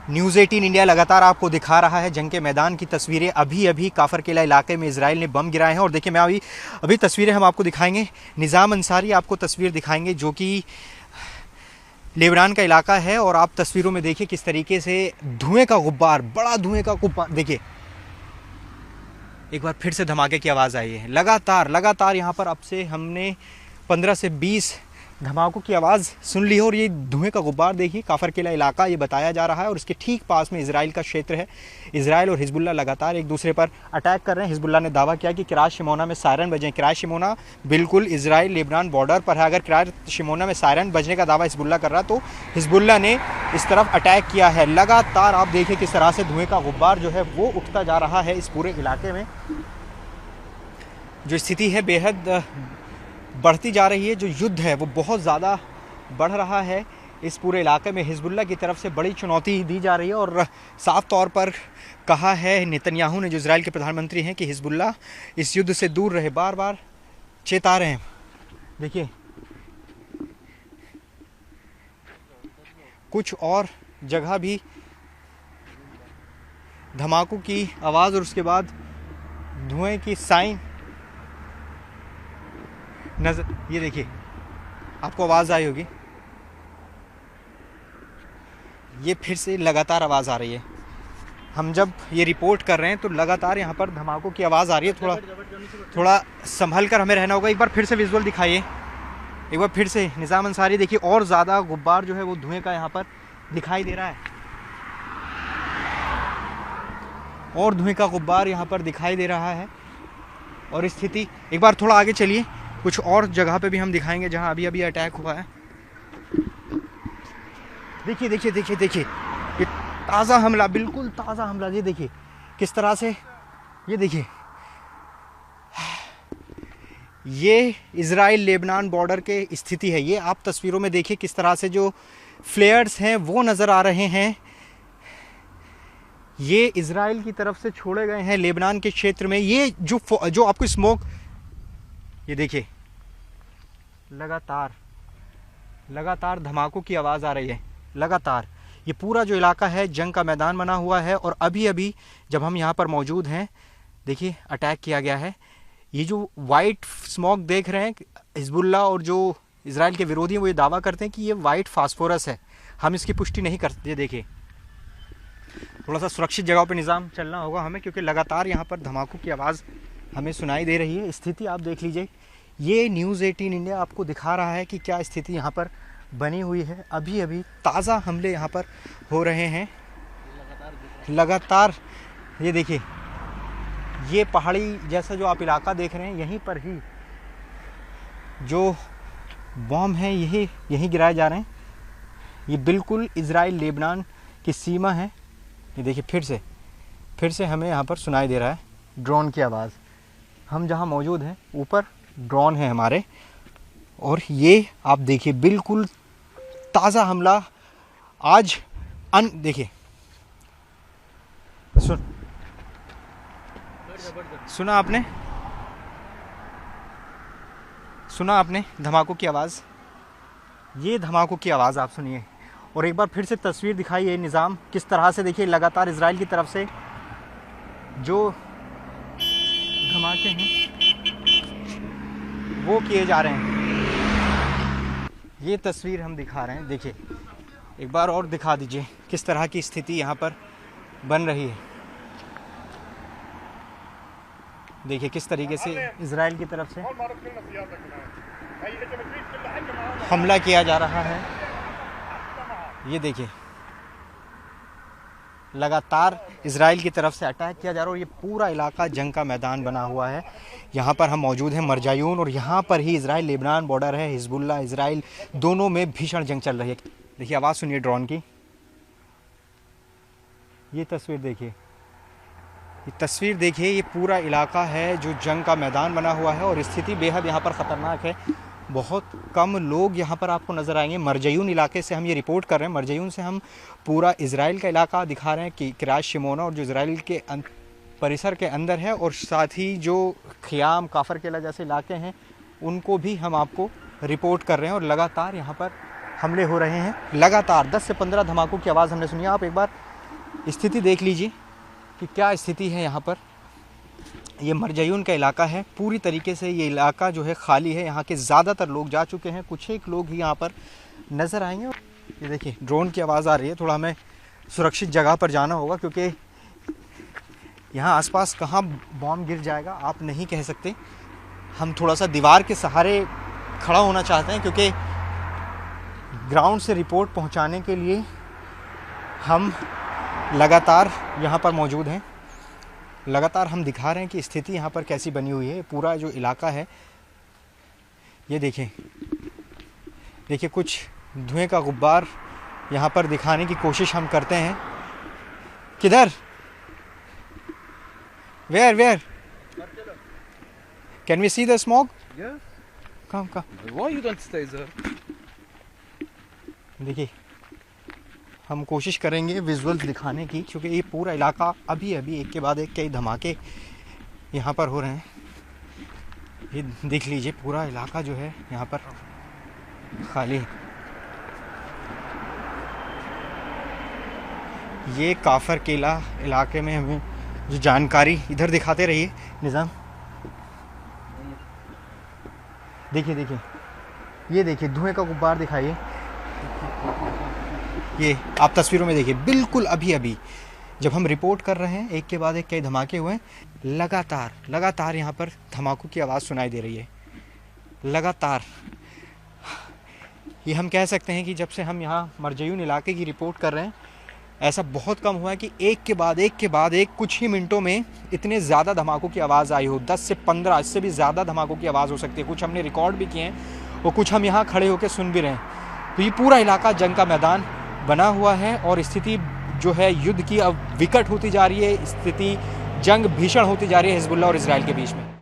News 18 India लगातार आपको दिखा रहा है जंग के मैदान की तस्वीरें। अभी अभी काफर किला इलाके में इजराइल ने बम गिराए हैं और देखिए मैं अभी तस्वीरें हम आपको दिखाएंगे। निज़ाम अंसारी आपको तस्वीर दिखाएंगे जो कि लेबनान का इलाका है और आप तस्वीरों में देखिए किस तरीके से धुएं का गुब्बार, बड़ा धुएं का गुब्बार। देखिए एक बार फिर से धमाके की आवाज़ आई है। लगातार यहाँ पर अब से हमने 15 से 20 धमाकों की आवाज़ सुन ली है और ये धुएं का गुब्बार देखिए काफर किला इलाका ये बताया जा रहा है और इसके ठीक पास में इजराइल का क्षेत्र है। इजराइल और हिजबुल्लाह लगातार एक दूसरे पर अटैक कर रहे हैं। हिजबुल्लाह ने दावा किया कि किरात शिमोना में सायरन बजे। किरात शिमोना बिल्कुल इजराइल लेबनान बॉर्डर पर है। अगर किरात शिमोना में सायरन बजने का दावा हिजबुल्लाह कर रहा तो हिजबुल्लाह ने इस तरफ अटैक किया है। लगातार आप देखिए किस तरह से धुएँ का गुब्बार जो है वो उठता जा रहा है इस पूरे इलाके में। जो स्थिति है बेहद बढ़ती जा रही है। जो युद्ध है वो बहुत ज़्यादा बढ़ रहा है इस पूरे इलाके में। हिजबुल्लाह की तरफ से बड़ी चुनौती दी जा रही है और साफ तौर पर कहा है नेतन्याहू ने, जो इजराइल के प्रधानमंत्री हैं, कि हिजबुल्लाह इस युद्ध से दूर रहे। बार बार चेता रहे हैं। देखिए कुछ और जगह भी धमाकों की आवाज़ और उसके बाद धुएं की साइन नजर। ये देखिए आपको आवाज़ आई होगी, ये फिर से लगातार आवाज़ आ रही है। हम जब ये रिपोर्ट कर रहे हैं तो लगातार यहाँ पर धमाकों की आवाज़ आ रही है। थोड़ा संभल कर हमें रहना होगा। एक बार फिर से विजुअल दिखाइए, एक बार फिर से निज़ाम अंसारी। देखिए और ज़्यादा गुब्बार जो है वो धुएं का यहाँ पर दिखाई दे रहा है और धुएं का गुब्बार यहाँ पर दिखाई दे रहा है। और स्थिति एक बार थोड़ा आगे चलिए, कुछ और जगह पे भी हम दिखाएंगे जहां अभी अभी अटैक हुआ है। देखिए देखिए देखिए देखिए ये ताज़ा हमला, बिल्कुल ताज़ा हमला। ये देखिए किस तरह से, ये देखिए ये इजराइल लेबनान बॉर्डर के स्थिति है। ये आप तस्वीरों में देखिए किस तरह से जो फ्लेयर्स हैं वो नज़र आ रहे हैं। ये इजराइल की तरफ से छोड़े गए हैं लेबनान के क्षेत्र में। ये जो आपको स्मोक, ये देखिए लगातार धमाकों की आवाज़ आ रही है। लगातार ये पूरा जो इलाका है जंग का मैदान बना हुआ है और अभी अभी जब हम यहाँ पर मौजूद हैं देखिए अटैक किया गया है। ये जो वाइट स्मोक देख रहे हैं, हिजबुल्लाह और जो इजराइल के विरोधी हैं वो ये दावा करते हैं कि ये वाइट फास्फोरस है। हम इसकी पुष्टि नहीं करते। देखिए थोड़ा सा सुरक्षित जगहों पर निज़ाम चलना होगा हमें, क्योंकि लगातार यहाँ पर धमाकों की आवाज़ हमें सुनाई दे रही है। स्थिति आप देख लीजिए। ये न्यूज़ 18 इंडिया आपको दिखा रहा है कि क्या स्थिति यहाँ पर बनी हुई है। अभी अभी ताज़ा हमले यहाँ पर हो रहे हैं लगातार। ये देखिए ये पहाड़ी जैसा जो आप इलाका देख रहे हैं, यहीं पर ही जो बॉम्ब हैं यही गिराए जा रहे हैं। ये बिल्कुल इजराइल लेबनान की सीमा है। ये देखिए फिर से हमें यहाँ पर सुनाई दे रहा है ड्रोन की आवाज़। हम जहाँ मौजूद हैं ऊपर ड्रोन है हमारे और ये आप देखिए बिल्कुल ताज़ा हमला आज। देखिए सुना आपने धमाकों की आवाज़। ये धमाकों की आवाज़ आप सुनिए और एक बार फिर से तस्वीर दिखाइए निज़ाम किस तरह से देखिए लगातार इजराइल की तरफ से जो धमाके हैं वो किए जा रहे हैं। ये तस्वीर हम दिखा रहे हैं। देखिए एक बार और दिखा दीजिए किस तरह की स्थिति यहाँ पर बन रही है। देखिए किस तरीके से इजराइल की तरफ से हमला किया जा रहा है। ये देखिए लगातार इजराइल की तरफ से अटैक किया जा रहा है और ये पूरा इलाका जंग का मैदान बना हुआ है। यहाँ पर हम मौजूद हैं मरजायून और यहाँ पर ही इजराइल लेबनान बॉर्डर है। हिजबुल्लाह इजराइल दोनों में भीषण जंग चल रही है। देखिए आवाज़ सुनिए ड्रोन की। ये तस्वीर देखिए ये पूरा इलाका है जो जंग का मैदान बना हुआ है और स्थिति बेहद यहाँ पर ख़तरनाक है। बहुत कम लोग यहाँ पर आपको नज़र आएंगे। मरजयून इलाके से हम ये रिपोर्ट कर रहे हैं। मरजयून से हम पूरा इजराइल का इलाका दिखा रहे हैं कि किरात शिमोना और जो इजराइल के परिसर के अंदर है और साथ ही जो ख़ियाम काफर किला जैसे इलाके हैं उनको भी हम आपको रिपोर्ट कर रहे हैं। और लगातार यहाँ पर हमले हो रहे हैं। लगातार 10 से 15 धमाकों की आवाज़ हमने सुनी। आप एक बार स्थिति देख लीजिए कि क्या स्थिति है यहाँ पर। ये मरजयून का इलाका है, पूरी तरीके से ये इलाका जो है खाली है। यहाँ के ज़्यादातर लोग जा चुके हैं, कुछ एक लोग ही यहाँ पर नज़र आएंगे। ये देखिए ड्रोन की आवाज़ आ रही है, थोड़ा हमें सुरक्षित जगह पर जाना होगा क्योंकि यहाँ आसपास कहाँ बॉम्ब गिर जाएगा आप नहीं कह सकते। हम थोड़ा सा दीवार के सहारे खड़ा होना चाहते हैं क्योंकि ग्राउंड से रिपोर्ट पहुँचाने के लिए हम लगातार यहाँ पर मौजूद हैं। लगातार हम दिखा रहे हैं कि स्थिति यहाँ पर कैसी बनी हुई है। पूरा जो इलाका है ये देखिए, देखिए कुछ धुएं का गुब्बार यहाँ पर दिखाने की कोशिश हम करते हैं। किधर? Where? Can we see the smoke? Yes. Come. Why you don't stay there? देखिए हम कोशिश करेंगे विजुअल्स दिखाने की क्योंकि ये पूरा इलाका अभी एक के बाद एक कई धमाके यहाँ पर हो रहे हैं। ये देख लीजिए पूरा इलाका जो है यहाँ पर खाली है। ये काफर किला इलाके में हमें जो जानकारी इधर दिखाते रहिए निज़ाम। देखिए ये देखिए धुएं का गुब्बार दिखाइए। ये आप तस्वीरों में देखिए, बिल्कुल अभी जब हम रिपोर्ट कर रहे हैं एक के बाद एक कई धमाके हुए हैं। लगातार यहाँ पर धमाकों की आवाज़ सुनाई दे रही है लगातार। ये हम कह सकते हैं कि जब से हम यहाँ मरजयून इलाके की रिपोर्ट कर रहे हैं ऐसा बहुत कम हुआ है कि एक के बाद एक कुछ ही मिनटों में इतने ज़्यादा धमाकों की आवाज़ आई हो। 10 से 15 इससे भी ज़्यादा धमाकों की आवाज़ हो सकती है। कुछ हमने रिकॉर्ड भी किए हैं और कुछ हम यहाँ खड़े होकर सुन भी रहे हैं। तो ये पूरा इलाका जंग का मैदान बना हुआ है और स्थिति जो है युद्ध की अब विकट होती जा रही है। स्थिति जंग भीषण होती जा रही है हिजबुल्लाह और इजराइल के बीच में।